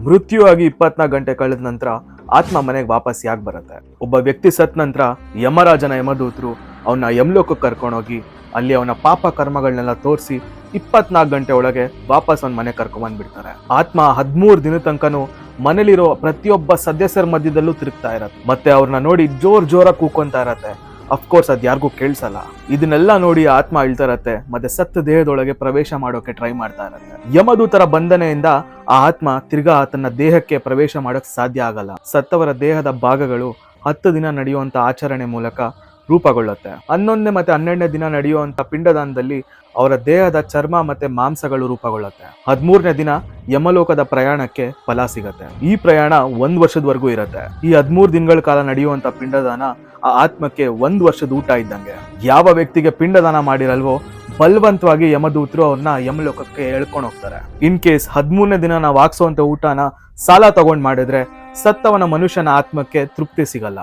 ಮೃತ್ಯು ಆಗಿ 24 ಗಂಟೆ ಕಳೆದ ನಂತರ ಆತ್ಮ ಮನೆಗೆ ವಾಪಸ್ ಯಾಕೆ ಬರುತ್ತೆ? ಒಬ್ಬ ವ್ಯಕ್ತಿ ಸತ್ ನಂತರ ಯಮರಾಜನ ಯಮದೂತರು ಅವನ್ನ ಯಮಲೋಕಕ್ಕೆ ಕರ್ಕೊಂಡೋಗಿ ಅಲ್ಲಿ ಅವನ ಪಾಪ ಕರ್ಮಗಳನ್ನೆಲ್ಲ ತೋರಿಸಿ 24 ಗಂಟೆ ಒಳಗೆ ವಾಪಸ್ ಅವನ ಮನೆ ಕರ್ಕೊಂಡ್ಬಂದ್ಬಿಡ್ತಾರೆ. ಆತ್ಮ 13 ದಿನ ತನಕನೂ ಮನೇಲಿರೋ ಪ್ರತಿಯೊಬ್ಬ ಸದಸ್ಯರ ಮಧ್ಯದಲ್ಲೂ ತಿರುಗ್ತಾ ಇರತ್ತೆ. ಮತ್ತೆ ಅವ್ರನ್ನ ನೋಡಿ ಜೋರಾಗಿ ಕೂಕೊಂತಾ ಇರತ್ತೆ. ಅಫ್ಕೋರ್ಸ್ ಅದ್ ಯಾರಿಗೂ ಕೇಳಿಸಲ್ಲ. ಇದನ್ನೆಲ್ಲ ನೋಡಿ ಆತ್ಮ ಹೇಳ್ತಾ ಇರತ್ತೆ, ಮತ್ತೆ ಸತ್ತ ದೇಹದೊಳಗೆ ಪ್ರವೇಶ ಮಾಡೋಕೆ ಟ್ರೈ ಮಾಡ್ತಾ ಇರತ್ತೆ. ಯಮದೂತರ ಬಂಧನೆಯಿಂದ ಆ ಆತ್ಮ ತಿರ್ಗಾ ತನ್ನ ದೇಹಕ್ಕೆ ಪ್ರವೇಶ ಮಾಡೋಕ್ ಸಾಧ್ಯ ಆಗಲ್ಲ. ಸತ್ತವರ ದೇಹದ ಭಾಗಗಳು 10 ದಿನ ನಡೆಯುವಂತ ಆಚರಣೆ ಮೂಲಕ ರೂಪುಗೊಳ್ಳುತ್ತೆ. 11ನೇ ಮತ್ತೆ 12ನೇ ದಿನ ನಡೆಯುವಂತ ಪಿಂಡದಾನದಲ್ಲಿ ಅವರ ದೇಹದ ಚರ್ಮ ಮತ್ತೆ ಮಾಂಸಗಳು ರೂಪುಗೊಳ್ಳುತ್ತೆ. 13ನೇ ದಿನ ಯಮಲೋಕದ ಪ್ರಯಾಣಕ್ಕೆ ಫಲ ಸಿಗತ್ತೆ. ಈ ಪ್ರಯಾಣ 1 ವರ್ಷದವರೆಗೂ ಇರತ್ತೆ. ಈ 13 ದಿನಗಳ ಕಾಲ ನಡೆಯುವಂತ ಪಿಂಡದಾನ ಆ ಆತ್ಮಕ್ಕೆ 1 ವರ್ಷದ ಊಟ ಇದ್ದಂಗೆ. ಯಾವ ವ್ಯಕ್ತಿಗೆ ಪಿಂಡದಾನ ಮಾಡಿರಲ್ವೋ ಬಲವಂತವಾಗಿ ಯಮದೂತರು ಅವ್ರನ್ನ ಯಮಲೋಕಕ್ಕೆ ಎಳ್ಕೊಂಡು ಹೋಗ್ತಾರೆ. ಇನ್ ಕೇಸ್ 13ನೇ ದಿನ ನಾವು ಹಾಕ್ಸೋಂತ ಊಟನ ಸಾಲ ತಗೊಂಡ್ ಮಾಡಿದ್ರೆ ಸತ್ತವನ ಮನುಷ್ಯನ ಆತ್ಮಕ್ಕೆ ತೃಪ್ತಿ ಸಿಗಲ್ಲ.